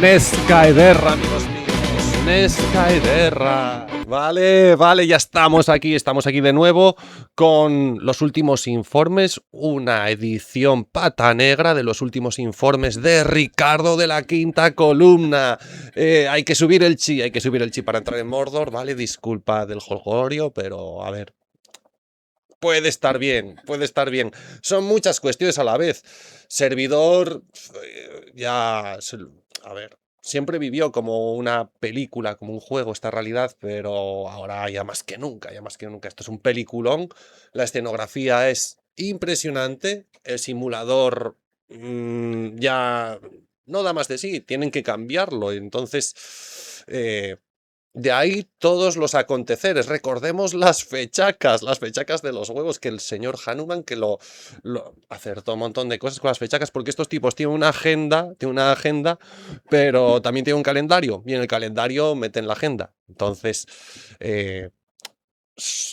Nescaederra, amigos míos, Nescaederra. Vale, ya estamos aquí de nuevo con los últimos informes, una edición pata negra de los últimos informes de Ricardo de la Quinta Columna. Hay que subir el chi para entrar en Mordor, ¿vale? Disculpa del jolgorio, pero a ver. Puede estar bien. Son muchas cuestiones a la vez. Servidor, a ver, siempre vivió como una película, como un juego esta realidad, pero ahora ya más que nunca. Esto es un peliculón. La escenografía es impresionante. El simulador ya no da más de sí. Tienen que cambiarlo. Entonces, de ahí todos los aconteceres. Recordemos las fechacas de los huevos, que el señor Hanuman que lo acertó un montón de cosas con las fechacas, porque estos tipos tienen una agenda, pero también tienen un calendario, y en el calendario meten la agenda. Entonces,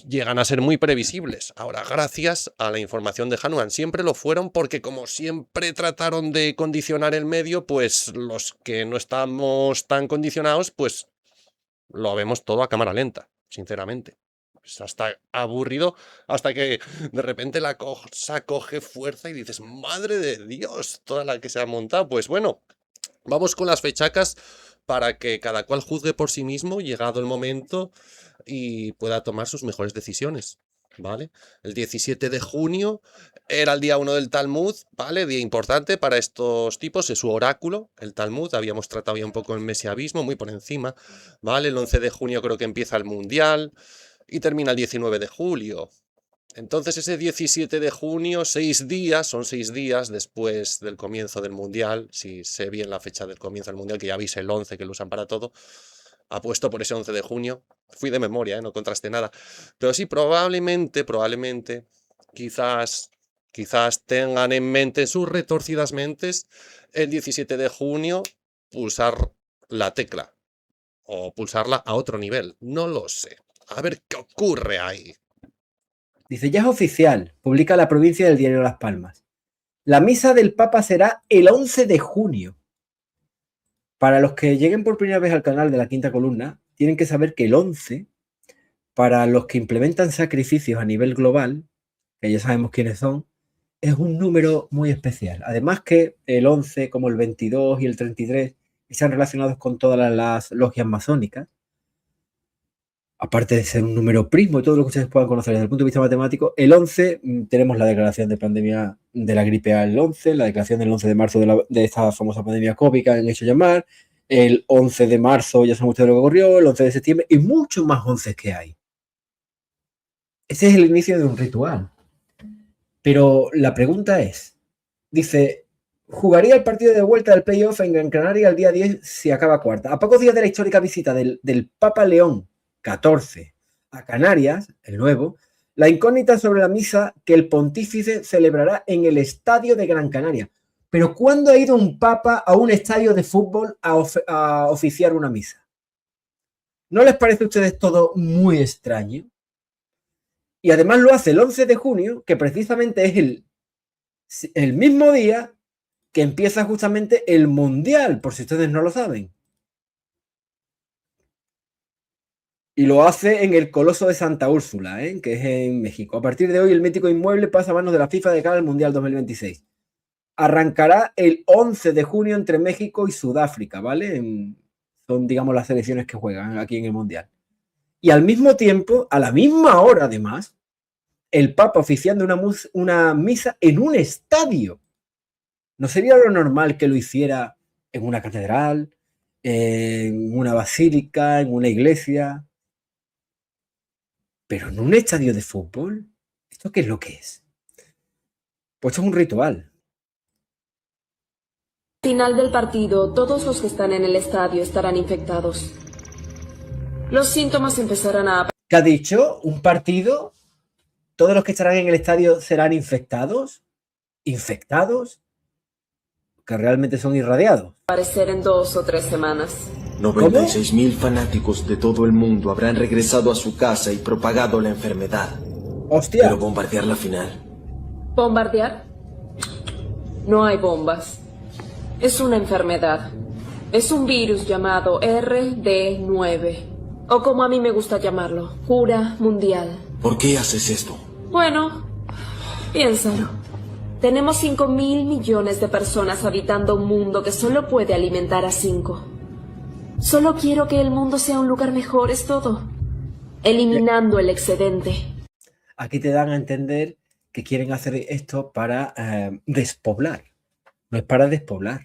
llegan a ser muy previsibles. Ahora, gracias a la información de Hanuman, siempre lo fueron porque como siempre trataron de condicionar el medio, pues los que no estamos tan condicionados, pues lo vemos todo a cámara lenta, sinceramente. Es hasta aburrido, hasta que de repente la cosa coge fuerza y dices, madre de Dios, toda la que se ha montado. Pues bueno, vamos con las fechacas para que cada cual juzgue por sí mismo, llegado el momento, y pueda tomar sus mejores decisiones, ¿vale? El 17 de junio era el día 1 del Talmud, ¿vale? Día importante para estos tipos, es su oráculo, el Talmud. Habíamos tratado ya un poco el mesianismo, muy por encima, ¿vale? El 11 de junio creo que empieza el Mundial y termina el 19 de julio. Entonces ese 17 de junio, son 6 días después del comienzo del Mundial. Si sé bien la fecha del comienzo del Mundial, que ya veis el 11, que lo usan para todo, apuesto por ese 11 de junio. Fui de memoria, no contrasté nada. Pero sí, probablemente, quizás tengan en mente, en sus retorcidas mentes, el 17 de junio pulsar la tecla o pulsarla a otro nivel. No lo sé. A ver qué ocurre ahí. Dice, ya es oficial, publica la provincia del diario Las Palmas. La misa del Papa será el 11 de junio. Para los que lleguen por primera vez al canal de la Quinta Columna, tienen que saber que el 11, para los que implementan sacrificios a nivel global, que ya sabemos quiénes son, es un número muy especial. Además que el 11, como el 22 y el 33, están relacionados con todas las logias masónicas. Aparte de ser un número primo y todo lo que ustedes puedan conocer desde el punto de vista matemático, el 11, tenemos la declaración de pandemia de la gripe A el 11, la declaración del 11 de marzo de esta famosa pandemia COVID que han hecho llamar, el 11 de marzo ya saben ustedes lo que ocurrió, el 11 de septiembre y muchos más 11 que hay. Ese es el inicio de un ritual. Pero la pregunta es, dice, jugaría el partido de vuelta del playoff en Gran Canaria el día 10 si acaba cuarta. A pocos días de la histórica visita del Papa León 14 a Canarias, el nuevo, la incógnita sobre la misa que el pontífice celebrará en el estadio de Gran Canaria. Pero ¿cuándo ha ido un papa a un estadio de fútbol a oficiar una misa? ¿No les parece a ustedes todo muy extraño? Y además lo hace el 11 de junio, que precisamente es el mismo día que empieza justamente el Mundial, por si ustedes no lo saben. Y lo hace en el Coloso de Santa Úrsula, que es en México. A partir de hoy, el mítico inmueble pasa a manos de la FIFA de cara al Mundial 2026. Arrancará el 11 de junio entre México y Sudáfrica, ¿vale? Son, digamos, las selecciones que juegan aquí en el Mundial. Y al mismo tiempo, a la misma hora además, el Papa oficiando una misa en un estadio. ¿No sería lo normal que lo hiciera en una catedral, en una basílica, en una iglesia? Pero en un estadio de fútbol, ¿esto qué es lo que es? Pues es un ritual. Final del partido, todos los que están en el estadio estarán infectados. Los síntomas empezarán a... ¿Qué ha dicho? ¿Un partido? ¿Todos los que estarán en el estadio serán infectados? ¿Infectados? Que realmente son irradiados. Aparecer en 2 o 3 semanas. 96.000 fanáticos de todo el mundo habrán regresado a su casa y propagado la enfermedad. ¡Hostia! Pero bombardear la final. ¿Bombardear? No hay bombas. Es una enfermedad. Es un virus llamado RD9, o como a mí me gusta llamarlo, cura mundial. ¿Por qué haces esto? Bueno, piénsalo. Tenemos 5.000 millones de personas habitando un mundo que solo puede alimentar a 5. Solo quiero que el mundo sea un lugar mejor, es todo. Eliminando el excedente. Aquí te dan a entender que quieren hacer esto para despoblar. No es para despoblar.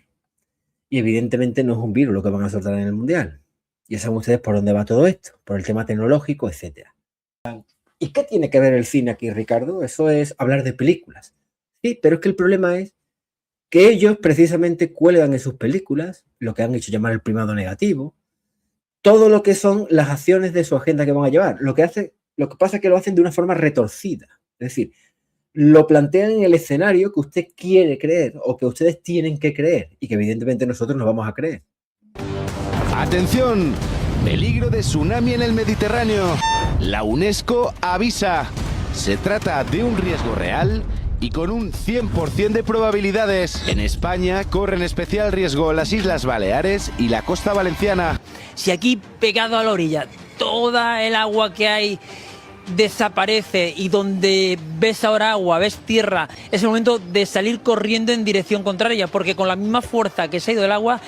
Y evidentemente no es un virus lo que van a soltar en el Mundial. Ya saben ustedes por dónde va todo esto, por el tema tecnológico, etcétera. ¿Y qué tiene que ver el cine aquí, Ricardo? Eso es hablar de películas. Sí, pero es que el problema es que ellos precisamente cuelgan en sus películas lo que han hecho llamar el primado negativo, todo lo que son las acciones de su agenda que van a llevar. Lo que pasa es que lo hacen de una forma retorcida. Es decir, lo plantean en el escenario que usted quiere creer o que ustedes tienen que creer y que evidentemente nosotros no vamos a creer. ¡Atención! Peligro de tsunami en el Mediterráneo. La UNESCO avisa. Se trata de un riesgo real y con un 100% de probabilidades. En España corren especial riesgo las Islas Baleares y la costa valenciana. Si aquí, pegado a la orilla, toda el agua que hay desaparece y donde ves ahora agua, ves tierra, es el momento de salir corriendo en dirección contraria, porque con la misma fuerza que se ha ido el agua,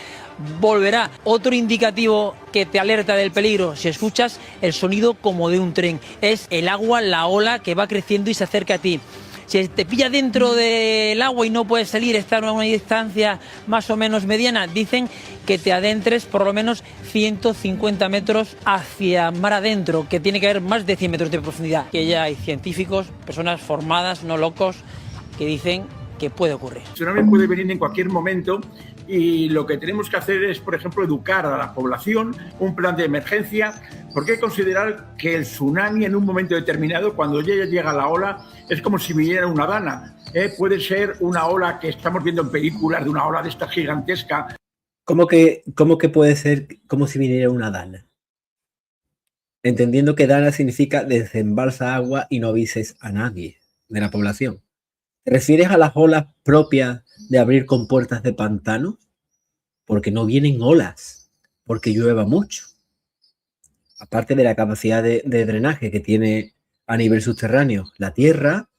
volverá. Otro indicativo que te alerta del peligro, si escuchas el sonido como de un tren, es el agua, la ola que va creciendo y se acerca a ti. Si te pilla dentro del agua y no puedes salir, estar a una distancia más o menos mediana, dicen que te adentres por lo menos 150 metros hacia mar adentro, que tiene que haber más de 100 metros de profundidad. Que ya hay científicos, personas formadas, no locos, que dicen que puede ocurrir. El tsunami puede venir en cualquier momento y lo que tenemos que hacer es, por ejemplo, educar a la población, un plan de emergencia, porque hay que considerar que el tsunami en un momento determinado, cuando ya llega la ola, es como si viniera una dana. Puede ser una ola que estamos viendo en películas, de una ola de esta gigantesca. ¿Cómo que puede ser como si viniera una dana? Entendiendo que dana significa desembalsa agua y no avises a nadie de la población. ¿Te refieres a las olas propias de abrir compuertas de pantano? Porque no vienen olas, porque llueva mucho. Aparte de la capacidad de drenaje que tiene a nivel subterráneo la tierra,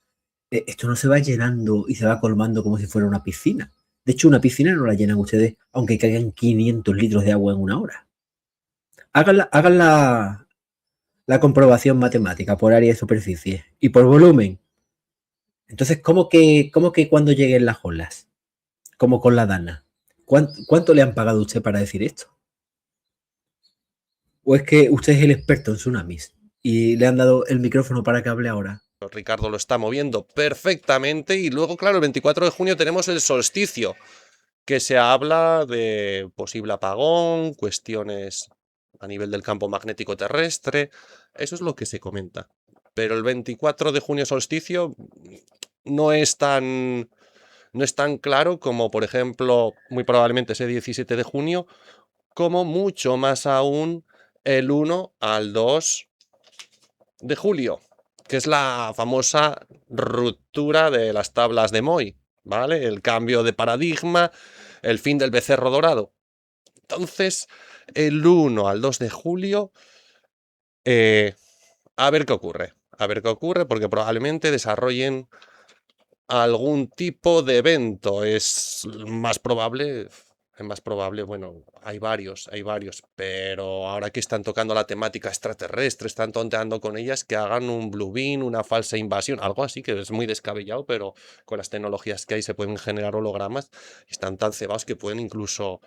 esto no se va llenando y se va colmando como si fuera una piscina. De hecho, una piscina no la llenan ustedes, aunque caigan 500 litros de agua en una hora. Hagan la comprobación matemática por área de superficie y por volumen. Entonces, ¿cómo que cuando lleguen las olas? Como con la dana. ¿Cuánto le han pagado a usted para decir esto? ¿O es que usted es el experto en tsunamis y le han dado el micrófono para que hable ahora? Ricardo lo está moviendo perfectamente y luego, claro, el 24 de junio tenemos el solsticio, que se habla de posible apagón, cuestiones a nivel del campo magnético terrestre, eso es lo que se comenta. Pero el 24 de junio solsticio no es tan claro como, por ejemplo, muy probablemente ese 17 de junio, como mucho más aún el 1 al 2 de julio, que es la famosa ruptura de las tablas de Moi, ¿vale? El cambio de paradigma, el fin del becerro dorado. Entonces, el 1 al 2 de julio, a ver qué ocurre. A ver qué ocurre, porque probablemente desarrollen algún tipo de evento. Es más probable, bueno, hay varios, pero ahora que están tocando la temática extraterrestre, están tonteando con ellas, que hagan un blue beam, una falsa invasión, algo así, que es muy descabellado, pero con las tecnologías que hay se pueden generar hologramas, y están tan cebados que pueden incluso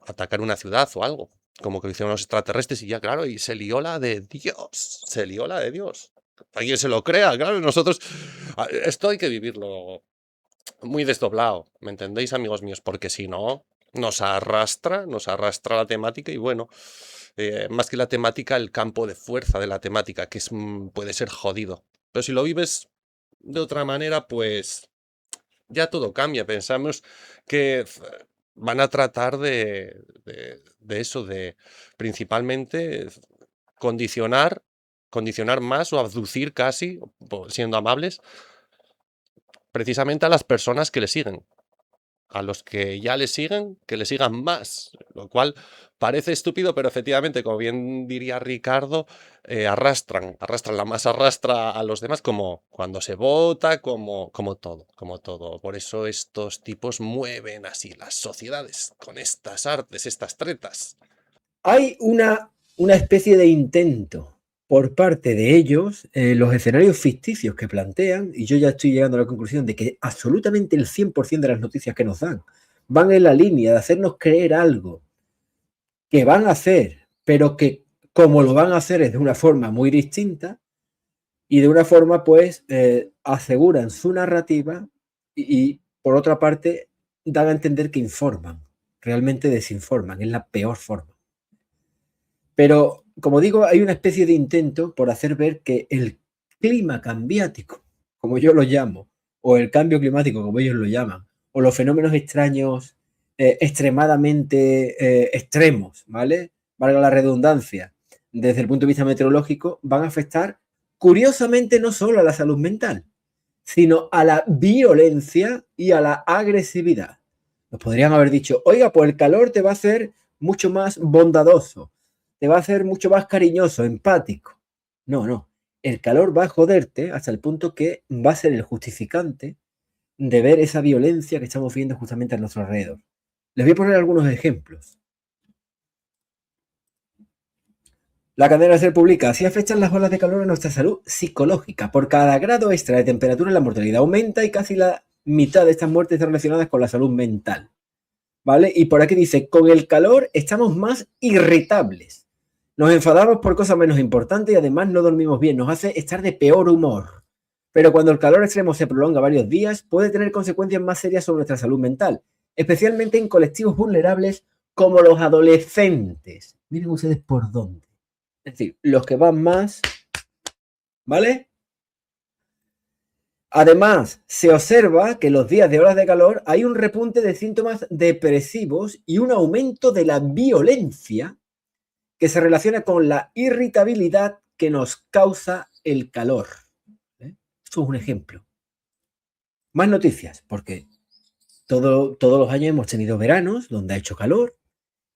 atacar una ciudad o algo, como que lo hicieron los extraterrestres y ya, claro, y se lió la de Dios, Para quien se lo crea, claro, nosotros, esto hay que vivirlo muy desdoblado, ¿me entendéis, amigos míos? Porque si no, nos arrastra la temática y bueno, más que la temática, el campo de fuerza de la temática, que puede ser jodido. Pero si lo vives de otra manera, pues ya todo cambia. Pensamos que van a tratar de eso, de principalmente condicionar más o abducir casi, siendo amables, precisamente a las personas que le siguen. a los que ya le siguen, que le sigan más, lo cual parece estúpido, pero efectivamente, como bien diría Ricardo, arrastran, la masa arrastra a los demás, como cuando se vota, como todo, como todo. Por eso estos tipos mueven así las sociedades, con estas artes, estas tretas. Hay una especie de intento por parte de ellos, los escenarios ficticios que plantean, y yo ya estoy llegando a la conclusión de que absolutamente el 100% de las noticias que nos dan van en la línea de hacernos creer algo que van a hacer, pero que como lo van a hacer es de una forma muy distinta y de una forma pues aseguran su narrativa y por otra parte dan a entender que informan, realmente desinforman, es la peor forma. Pero, como digo, hay una especie de intento por hacer ver que el clima cambiático, como yo lo llamo, o el cambio climático, como ellos lo llaman, o los fenómenos extraños extremadamente extremos, ¿vale? Valga la redundancia, desde el punto de vista meteorológico, van a afectar, curiosamente, no solo a la salud mental, sino a la violencia y a la agresividad. Nos podrían haber dicho, oiga, pues el calor te va a hacer mucho más bondadoso, te va a hacer mucho más cariñoso, empático. No. El calor va a joderte hasta el punto que va a ser el justificante de ver esa violencia que estamos viendo justamente a nuestro alrededor. Les voy a poner algunos ejemplos. La cadena SER publica, así afectan las olas de calor a nuestra salud psicológica. Por cada grado extra de temperatura la mortalidad aumenta y casi la mitad de estas muertes están relacionadas con la salud mental. ¿Vale? Y por aquí dice, con el calor estamos más irritables. Nos enfadamos por cosas menos importantes y además no dormimos bien. Nos hace estar de peor humor. Pero cuando el calor extremo se prolonga varios días, puede tener consecuencias más serias sobre nuestra salud mental, especialmente en colectivos vulnerables como los adolescentes. Miren ustedes por dónde. Es decir, los que van más, ¿vale? Además, se observa que en los días de olas de calor hay un repunte de síntomas depresivos y un aumento de la violencia que se relaciona con la irritabilidad que nos causa el calor. Esto es un ejemplo. Más noticias, porque todos los años hemos tenido veranos donde ha hecho calor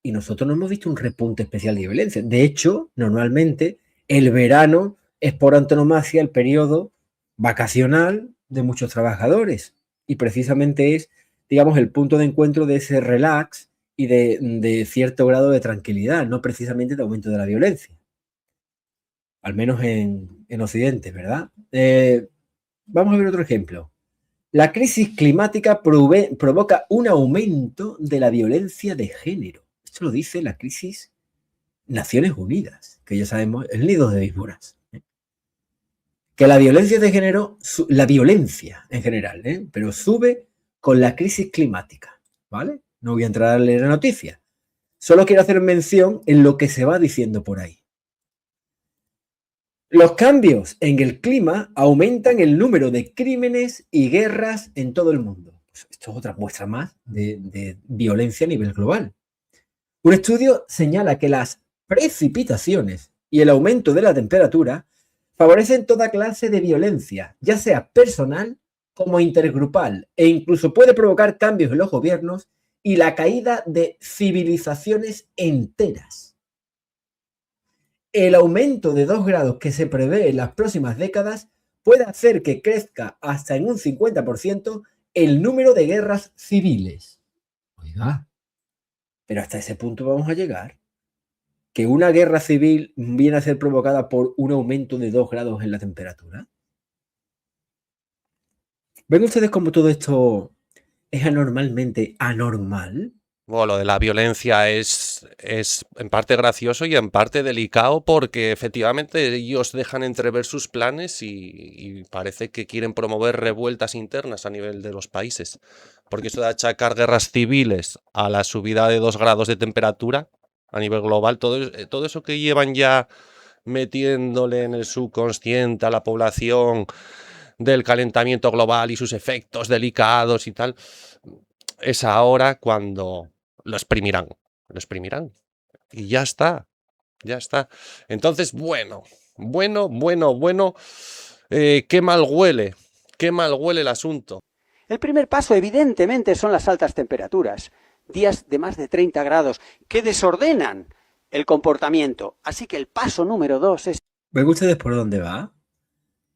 y nosotros no hemos visto un repunte especial de violencia. De hecho, normalmente el verano es por antonomasia el periodo vacacional de muchos trabajadores y precisamente es, digamos, el punto de encuentro de ese relax y de cierto grado de tranquilidad, no precisamente de aumento de la violencia. Al menos en Occidente, ¿verdad? Vamos a ver otro ejemplo. La crisis climática provoca un aumento de la violencia de género. Esto lo dice la crisis Naciones Unidas, que ya sabemos, el nido de víboras. Que la violencia de género, la violencia en general, pero sube con la crisis climática, ¿vale? No voy a entrar a leer la noticia. Solo quiero hacer mención en lo que se va diciendo por ahí. Los cambios en el clima aumentan el número de crímenes y guerras en todo el mundo. Esto es otra muestra más de violencia a nivel global. Un estudio señala que las precipitaciones y el aumento de la temperatura favorecen toda clase de violencia, ya sea personal como intergrupal, e incluso puede provocar cambios en los gobiernos y la caída de civilizaciones enteras. El aumento de 2 grados que se prevé en las próximas décadas puede hacer que crezca hasta en un 50% el número de guerras civiles. Oiga, pero hasta ese punto vamos a llegar. Que una guerra civil viene a ser provocada por un aumento de 2 grados en la temperatura. ¿Ven ustedes cómo todo esto es anormalmente anormal? Bueno, lo de la violencia es en parte gracioso y en parte delicado porque efectivamente ellos dejan entrever sus planes y parece que quieren promover revueltas internas a nivel de los países. Porque eso de achacar guerras civiles a la subida de 2 grados de temperatura a nivel global, todo eso que llevan ya metiéndole en el subconsciente a la población del calentamiento global y sus efectos delicados y tal, es ahora cuando lo exprimirán. Y ya está. Entonces, bueno, qué mal huele el asunto. El primer paso, evidentemente, son las altas temperaturas, días de más de 30 grados, que desordenan el comportamiento. Así que el paso número 2 es... ¿Ven ustedes por dónde va?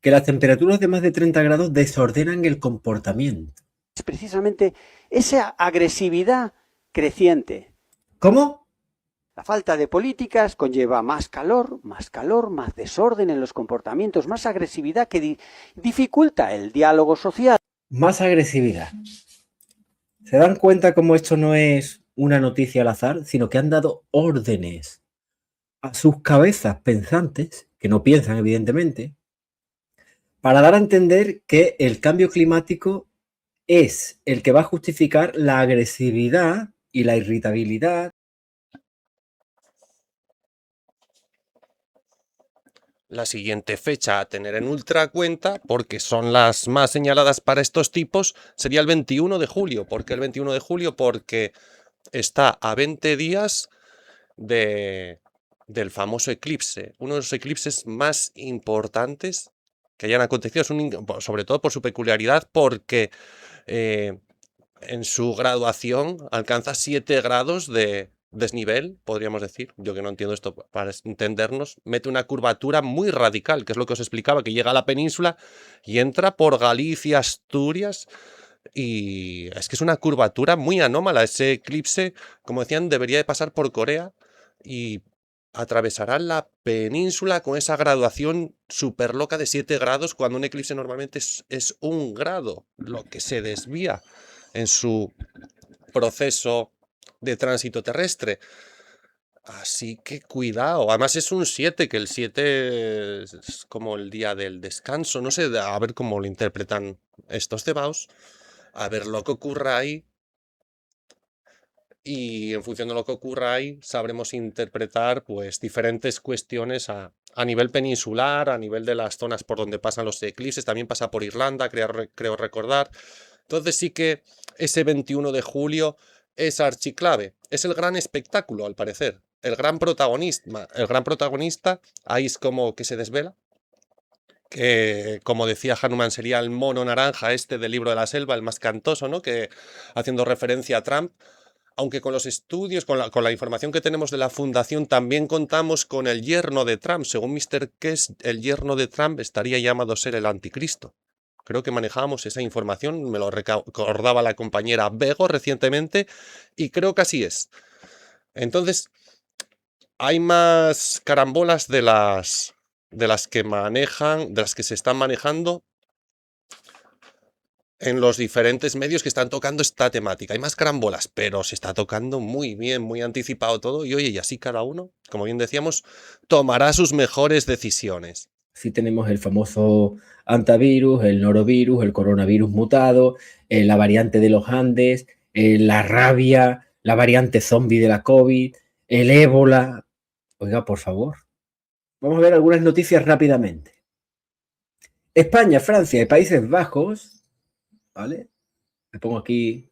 Que las temperaturas de más de 30 grados desordenan el comportamiento. Es precisamente esa agresividad creciente. ¿Cómo? La falta de políticas conlleva más calor, más desorden en los comportamientos, más agresividad que dificulta el diálogo social. Más agresividad. ¿Se dan cuenta cómo esto no es una noticia al azar, sino que han dado órdenes a sus cabezas pensantes, que no piensan evidentemente, para dar a entender que el cambio climático es el que va a justificar la agresividad y la irritabilidad? La siguiente fecha a tener en ultra cuenta, porque son las más señaladas para estos tipos, sería el 21 de julio. ¿Por qué el 21 de julio? Porque está a 20 días del famoso eclipse, uno de los eclipses más importantes que hayan acontecido, sobre todo por su peculiaridad, porque en su graduación alcanza 7 grados de desnivel, podríamos decir. Yo que no entiendo esto, para entendernos, mete una curvatura muy radical, que es lo que os explicaba, que llega a la península y entra por Galicia, Asturias, y es que es una curvatura muy anómala. Ese eclipse, como decían, debería de pasar por Corea y atravesará la península con esa graduación súper loca de 7 grados, cuando un eclipse normalmente es 1 grado, lo que se desvía en su proceso de tránsito terrestre. Así que cuidado. Además es un 7, que el 7 es como el día del descanso. No sé, a ver cómo lo interpretan estos cebaos, a ver lo que ocurra ahí. Y en función de lo que ocurra ahí, sabremos interpretar pues diferentes cuestiones a nivel peninsular, a nivel de las zonas por donde pasan los eclipses. También pasa por Irlanda, creo recordar. Entonces sí que ese 21 de julio es archiclave. Es el gran espectáculo, al parecer. El gran protagonista, ahí es como que se desvela, que como decía Hanuman sería el mono naranja del libro de la selva, el más cantoso, ¿no? Que haciendo referencia a Trump. Aunque con los estudios, con la información que tenemos de la fundación, también contamos con el yerno de Trump. Según Mr. Kess, el yerno de Trump estaría llamado a ser el anticristo. Creo que manejábamos esa información, me lo recordaba la compañera Bego recientemente, y creo que así es. Entonces, hay más carambolas de las que se están manejando en los diferentes medios que están tocando esta temática. Hay más carambolas, pero se está tocando muy bien, muy anticipado todo. Y oye, y así cada uno, como bien decíamos, tomará sus mejores decisiones. Sí, tenemos el famoso antivirus, el norovirus, el coronavirus mutado, la variante de los Andes, la rabia, la variante zombie de la COVID, el ébola. Oiga, por favor. Vamos a ver algunas noticias rápidamente. España, Francia y Países Bajos, ¿vale? Me pongo aquí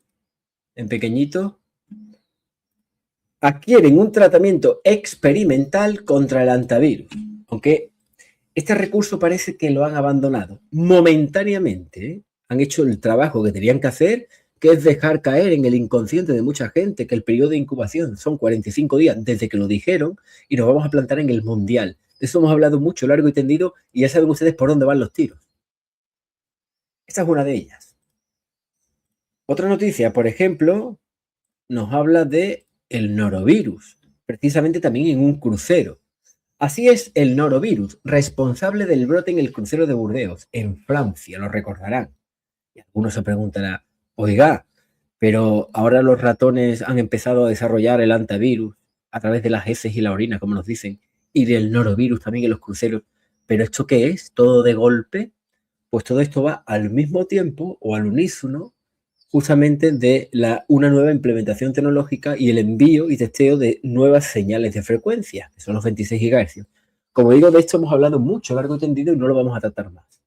en pequeñito. Adquieren un tratamiento experimental contra el antivirus, aunque este recurso parece que lo han abandonado momentáneamente, ¿eh? Han hecho el trabajo que tenían que hacer, que es dejar caer en el inconsciente de mucha gente que el periodo de incubación son 45 días desde que lo dijeron, y nos vamos a plantar en el mundial. De eso hemos hablado mucho, largo y tendido, y ya saben ustedes por dónde van los tiros. Esta es una de ellas. Otra noticia, por ejemplo, nos habla de el norovirus, precisamente también en un crucero. Así es, el norovirus, responsable del brote en el crucero de Burdeos, en Francia, lo recordarán. Y algunos se preguntarán, oiga, pero ahora los ratones han empezado a desarrollar el antivirus a través de las heces y la orina, como nos dicen, y del norovirus también en los cruceros. ¿Pero esto qué es? ¿Todo de golpe? Pues todo esto va al mismo tiempo o al unísono justamente de una nueva implementación tecnológica y el envío y testeo de nuevas señales de frecuencia, que son los 26 GHz. Como digo, de esto hemos hablado mucho, largo y tendido, y no lo vamos a tratar más.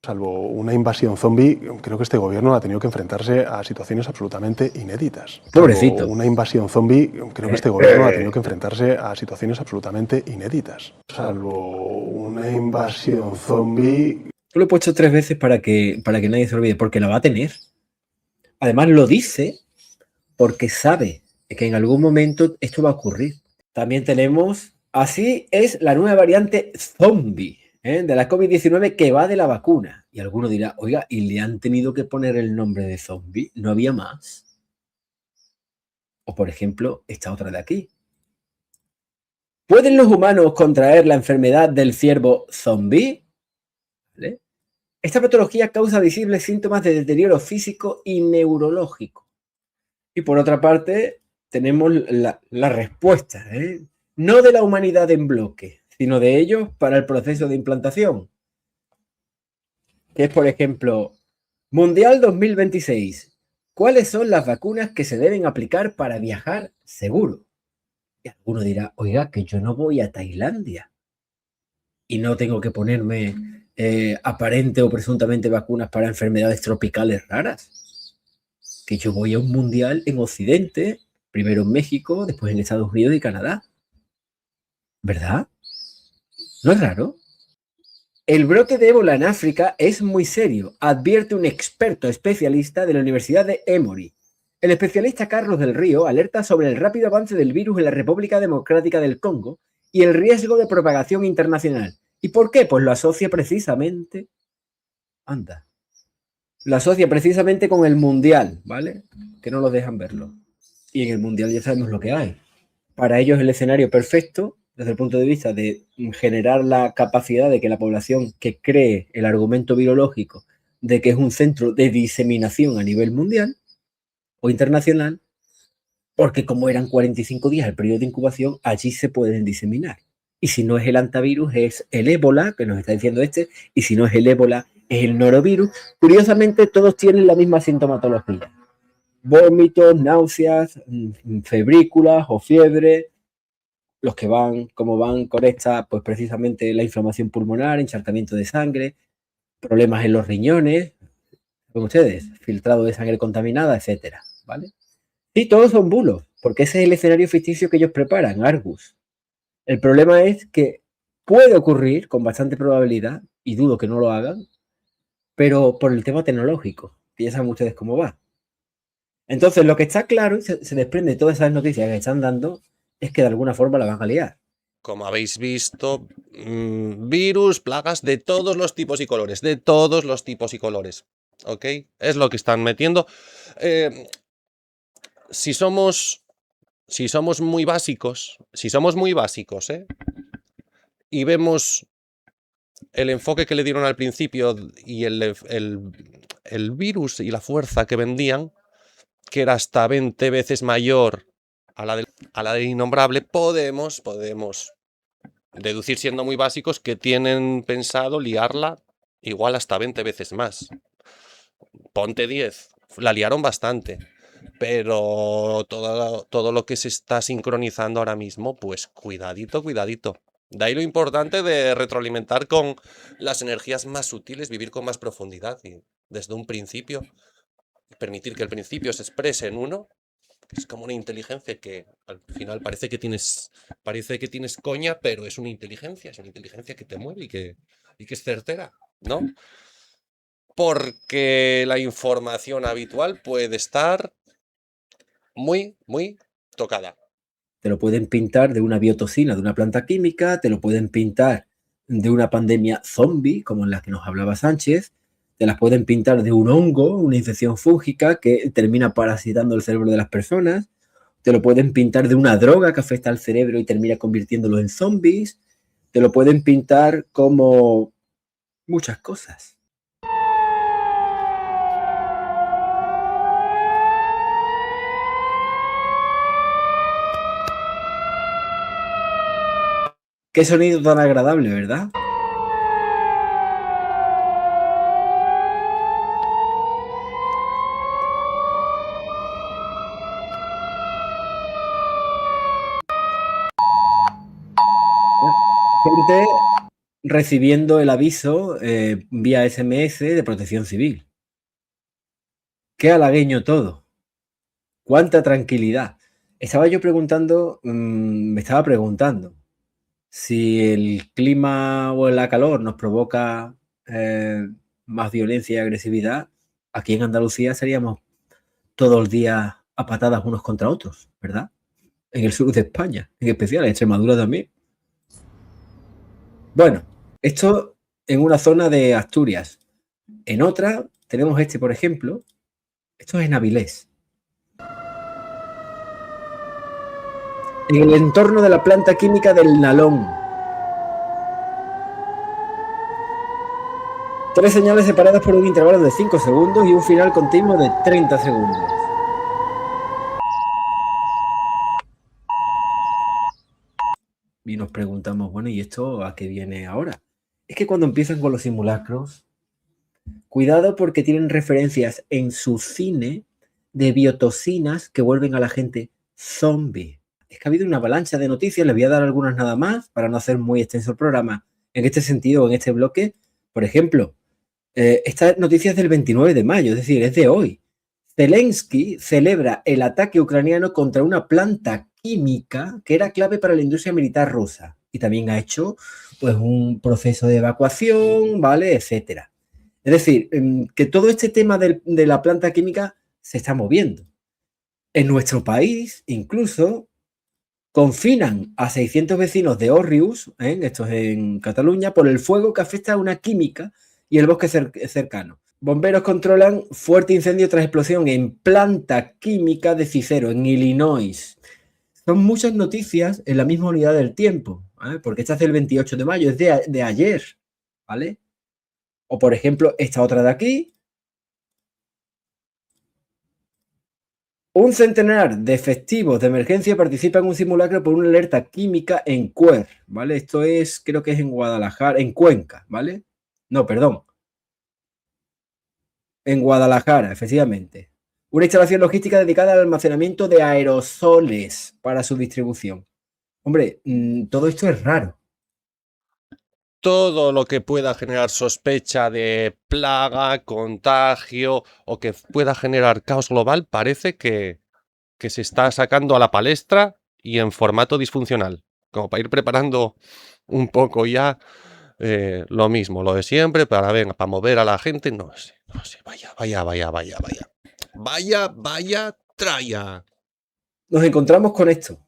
Salvo una invasión zombie, creo que este gobierno ha tenido que enfrentarse a situaciones absolutamente inéditas. Pobrecito. Salvo una invasión zombie, creo que este gobierno ha tenido que enfrentarse a situaciones absolutamente inéditas. Salvo una invasión zombie... Lo he puesto 3 veces para que nadie se olvide, porque la va a tener. Además lo dice porque sabe que en algún momento esto va a ocurrir. También tenemos, así es la nueva variante zombie de la COVID-19 que va de la vacuna. Y alguno dirá, oiga, ¿y le han tenido que poner el nombre de zombie? ¿No había más? O por ejemplo, esta otra de aquí. ¿Pueden los humanos contraer la enfermedad del ciervo zombie? ¿Vale? Esta patología causa visibles síntomas de deterioro físico y neurológico. Y por otra parte, tenemos la respuesta, no de la humanidad en bloque, sino de ellos para el proceso de implantación. Que es, por ejemplo, Mundial 2026. ¿Cuáles son las vacunas que se deben aplicar para viajar seguro? Y alguno dirá, oiga, que yo no voy a Tailandia y no tengo que ponerme aparente o presuntamente vacunas para enfermedades tropicales raras. Que yo voy a un mundial en Occidente, primero en México, después en Estados Unidos y Canadá. ¿Verdad? ¿No es raro? El brote de ébola en África es muy serio, advierte un experto especialista de la Universidad de Emory. El especialista Carlos del Río alerta sobre el rápido avance del virus en la República Democrática del Congo y el riesgo de propagación internacional. ¿Y por qué? Pues lo asocia precisamente... Anda. Lo asocia precisamente con el Mundial, ¿vale? Que no lo dejan verlo. Y en el Mundial ya sabemos lo que hay. Para ellos el escenario perfecto, desde el punto de vista de generar la capacidad de que la población que cree el argumento virológico de que es un centro de diseminación a nivel mundial o internacional, porque como eran 45 días el periodo de incubación, allí se pueden diseminar. Y si no es el antivirus, es el ébola, que nos está diciendo y si no es el ébola, es el norovirus. Curiosamente, todos tienen la misma sintomatología. Vómitos, náuseas, febrículas o fiebre. Los que van, como van con esta, pues precisamente la inflamación pulmonar, encharcamiento de sangre, problemas en los riñones, con ustedes, filtrado de sangre contaminada, etcétera, ¿vale? Sí, todos son bulos, porque ese es el escenario ficticio que ellos preparan, Argus. El problema es que puede ocurrir con bastante probabilidad, y dudo que no lo hagan, pero por el tema tecnológico, que ya saben ustedes cómo va. Entonces, lo que está claro, y se desprende de todas esas noticias que están dando, es que de alguna forma la van a liar. Como habéis visto, virus, plagas de todos los tipos y colores, de todos los tipos y colores, ¿ok? Es lo que están metiendo. Si somos muy básicos, y vemos el enfoque que le dieron al principio y el virus y la fuerza que vendían, que era hasta 20 veces mayor a la del innombrable, podemos deducir, siendo muy básicos, que tienen pensado liarla igual hasta 20 veces más. Ponte 10, la liaron bastante, pero todo lo que se está sincronizando ahora mismo, pues cuidadito, cuidadito. De ahí lo importante de retroalimentar con las energías más sutiles, vivir con más profundidad y desde un principio, permitir que el principio se exprese en uno. Es como una inteligencia que al final parece que tienes coña, pero es una inteligencia que te mueve y que es certera, ¿no? Porque la información habitual puede estar muy, muy tocada. Te lo pueden pintar de una biotoxina, de una planta química, te lo pueden pintar de una pandemia zombie, como en la que nos hablaba Sánchez, te las pueden pintar de un hongo, una infección fúngica que termina parasitando el cerebro de las personas, te lo pueden pintar de una droga que afecta al cerebro y termina convirtiéndolo en zombies, te lo pueden pintar como muchas cosas. Qué sonido tan agradable, ¿verdad? Gente recibiendo el aviso vía SMS de Protección Civil. Qué halagueño todo. Cuánta tranquilidad. Me estaba preguntando si el clima o la calor nos provoca más violencia y agresividad. Aquí en Andalucía seríamos todo el día a patadas unos contra otros, ¿verdad? En el sur de España, en especial, en Extremadura también. Bueno, esto en una zona de Asturias. En otra tenemos este, por ejemplo. Esto es en Avilés. En el entorno de la planta química del Nalón. 3 señales separadas por un intervalo de 5 segundos y un final continuo de 30 segundos. Y nos preguntamos, bueno, ¿y esto a qué viene ahora? Es que cuando empiezan con los simulacros, cuidado porque tienen referencias en su cine de biotoxinas que vuelven a la gente zombie. Es que ha habido una avalancha de noticias, les voy a dar algunas nada más para no hacer muy extenso el programa. En este sentido, en este bloque, por ejemplo, esta noticia es del 29 de mayo, es decir, es de hoy. Zelensky celebra el ataque ucraniano contra una planta química que era clave para la industria militar rusa y también ha hecho pues un proceso de evacuación, ¿vale? Etcétera. Es decir, que todo este tema de la planta química se está moviendo. En nuestro país, incluso, confinan a 600 vecinos de Òrrius, esto es en Cataluña, por el fuego que afecta a una química y el bosque cercano. Bomberos controlan fuerte incendio tras explosión en planta química de Cicero, en Illinois. Son muchas noticias en la misma unidad del tiempo, ¿vale? Porque esta es del 28 de mayo, es de ayer, ¿vale? O, por ejemplo, esta otra de aquí. Un centenar de efectivos de emergencia participa en un simulacro por una alerta química en Cuer, ¿vale? Esto es, creo que es en Guadalajara, en Cuenca, ¿vale? No, perdón. En Guadalajara, efectivamente. Una instalación logística dedicada al almacenamiento de aerosoles para su distribución. Hombre, todo esto es raro. Todo lo que pueda generar sospecha de plaga, contagio o que pueda generar caos global parece que se está sacando a la palestra y en formato disfuncional. Como para ir preparando un poco ya lo mismo, lo de siempre, para mover a la gente. No sé, vaya, traya. Nos encontramos con esto.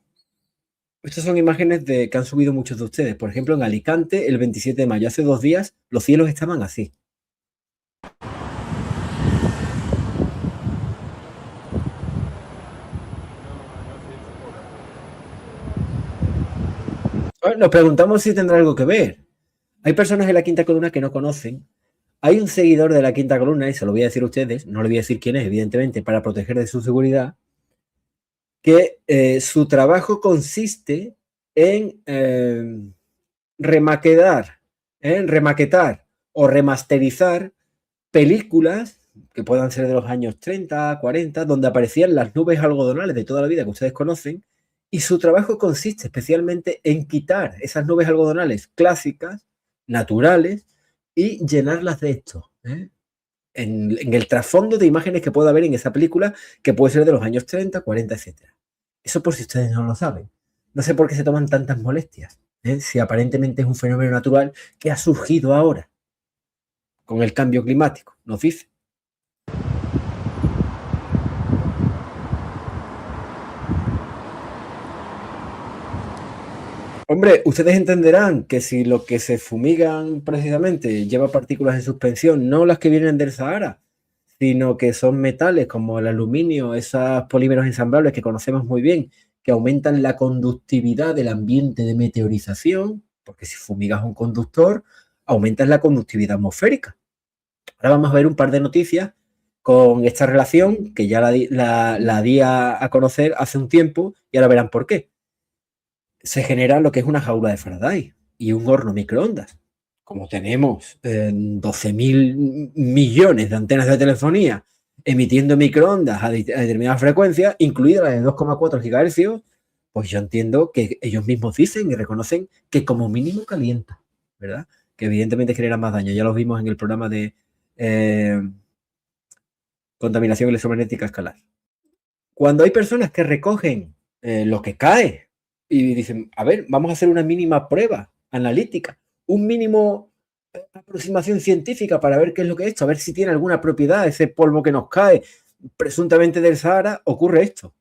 Estas son imágenes que han subido muchos de ustedes. Por ejemplo, en Alicante, el 27 de mayo, hace 2 días, los cielos estaban así. Nos preguntamos si tendrá algo que ver. Hay personas en la Quinta Columna que no conocen. Hay un seguidor de la Quinta Columna, y se lo voy a decir a ustedes, no le voy a decir quién es, evidentemente, para proteger de su seguridad, que su trabajo consiste en remaquetar o remasterizar películas que puedan ser de los años 30, 40, donde aparecían las nubes algodonales de toda la vida que ustedes conocen, y su trabajo consiste especialmente en quitar esas nubes algodonales clásicas, naturales, y llenarlas de esto, en el trasfondo de imágenes que pueda haber en esa película, que puede ser de los años 30, 40, etc. Eso por si ustedes no lo saben. No sé por qué se toman tantas molestias, si aparentemente es un fenómeno natural que ha surgido ahora con el cambio climático, nos dice. Hombre, ustedes entenderán que si lo que se fumigan precisamente lleva partículas de suspensión, no las que vienen del Sahara, sino que son metales como el aluminio, esos polímeros ensamblables que conocemos muy bien, que aumentan la conductividad del ambiente de meteorización, porque si fumigas un conductor, aumentas la conductividad atmosférica. Ahora vamos a ver un par de noticias con esta relación, que ya la di a conocer hace un tiempo, y ahora verán por qué. Se genera lo que es una jaula de Faraday y un horno microondas. Como tenemos 12.000 millones de antenas de telefonía emitiendo microondas a determinadas frecuencias, incluida la de 2,4 GHz, pues yo entiendo que ellos mismos dicen y reconocen que como mínimo calienta, ¿verdad? Que evidentemente genera más daño. Ya lo vimos en el programa de contaminación electromagnética escalar. Cuando hay personas que recogen lo que cae y dicen, a ver, vamos a hacer una mínima prueba analítica, un mínimo aproximación científica para ver qué es lo que es esto, a ver si tiene alguna propiedad ese polvo que nos cae, presuntamente del Sahara, ocurre esto.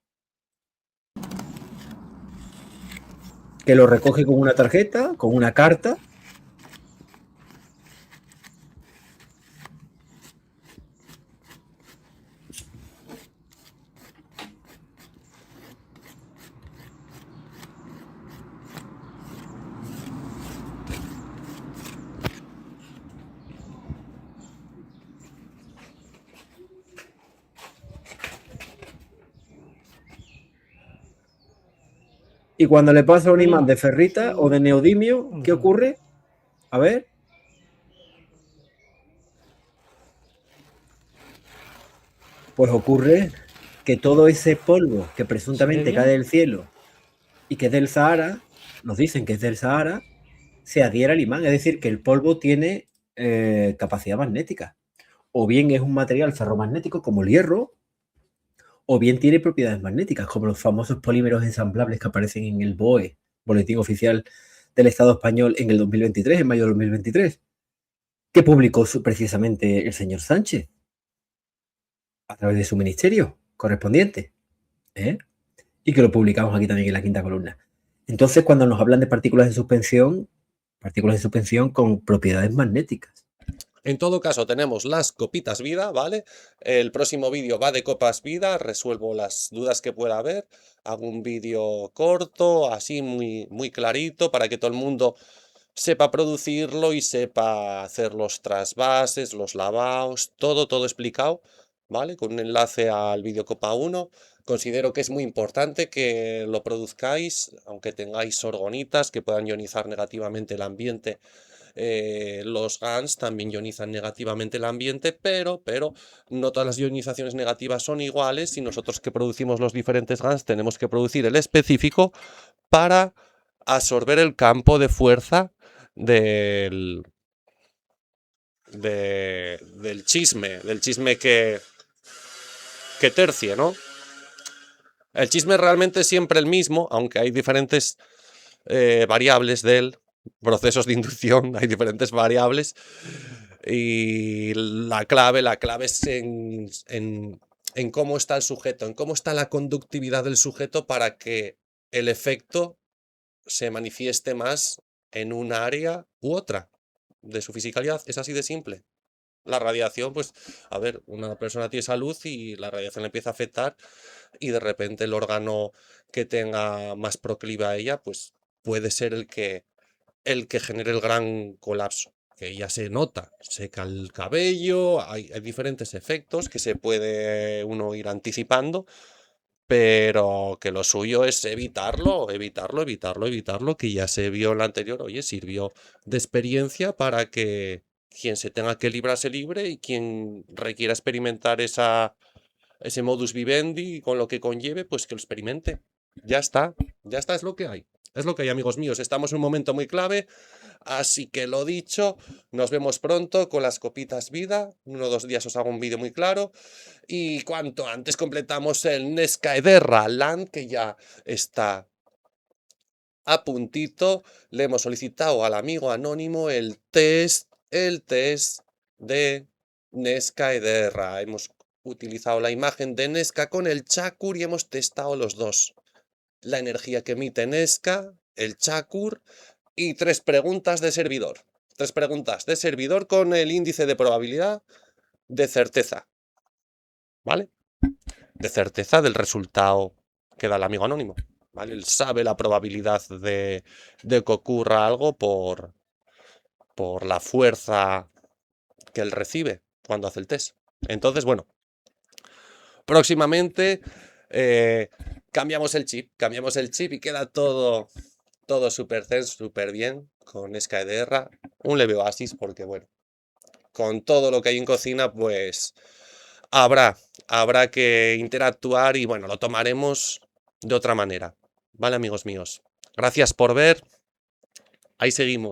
Que lo recoge con una tarjeta, con una carta. Y cuando le pasa un imán de ferrita o de neodimio, ¿qué ocurre? A ver. Pues ocurre que todo ese polvo que presuntamente cae del cielo y que es del Sahara, nos dicen que es del Sahara, se adhiere al imán. Es decir, que el polvo tiene capacidad magnética. O bien es un material ferromagnético como el hierro, o bien tiene propiedades magnéticas, como los famosos polímeros ensamblables que aparecen en el BOE, Boletín Oficial del Estado Español, en el 2023, en mayo de 2023, que publicó precisamente el señor Sánchez a través de su ministerio correspondiente, y que lo publicamos aquí también en la quinta columna. Entonces, cuando nos hablan de partículas de suspensión con propiedades magnéticas. En todo caso, tenemos las copitas vida, ¿vale? El próximo vídeo va de copas vida, resuelvo las dudas que pueda haber, hago un vídeo corto, así muy clarito, para que todo el mundo sepa producirlo y sepa hacer los trasvases, los lavados, todo explicado, ¿vale? Con un enlace al vídeo copa 1. Considero que es muy importante que lo produzcáis, aunque tengáis orgonitas que puedan ionizar negativamente el ambiente. Los GANs también ionizan negativamente el ambiente, pero no todas las ionizaciones negativas son iguales y nosotros que producimos los diferentes GANs tenemos que producir el específico para absorber el campo de fuerza del chisme que tercie, ¿no? El chisme es realmente siempre el mismo, aunque hay diferentes variables de él. Procesos de inducción, hay diferentes variables y la clave es en cómo está el sujeto, en cómo está la conductividad del sujeto para que el efecto se manifieste más en un área u otra de su fisicalidad. Es así de simple. La radiación, pues, a ver, una persona tiene salud y la radiación le empieza a afectar y de repente el órgano que tenga más proclive a ella, pues puede ser el que genere el gran colapso, que ya se nota, seca el cabello, hay diferentes efectos que se puede uno ir anticipando, pero que lo suyo es evitarlo, que ya se vio en la anterior, oye, sirvió de experiencia para que quien se tenga que librar se libre y quien requiera experimentar ese modus vivendi con lo que conlleve, pues que lo experimente. Ya está, es lo que hay. Es lo que hay, amigos míos. Estamos en un momento muy clave, así que lo dicho, nos vemos pronto con las copitas vida. 1 o 2 días os hago un vídeo muy claro. Y cuanto antes completamos el Nesca Ederra Land, que ya está a puntito. Le hemos solicitado al amigo anónimo el test de Nesca Ederra. Hemos utilizado la imagen de Nesca con el Chakur y hemos testado los dos. La energía que emite Nesca, el Chakur y 3 preguntas de servidor. 3 preguntas de servidor con el índice de probabilidad de certeza. ¿Vale? De certeza del resultado que da el amigo anónimo. ¿Vale? Él sabe la probabilidad de que ocurra algo por la fuerza que él recibe cuando hace el test. Entonces, bueno, próximamente cambiamos el chip y queda todo súper zen, súper bien con SKDR, un leve oasis porque, bueno, con todo lo que hay en cocina, pues habrá que interactuar y, bueno, lo tomaremos de otra manera. ¿Vale, amigos míos? Gracias por ver. Ahí seguimos.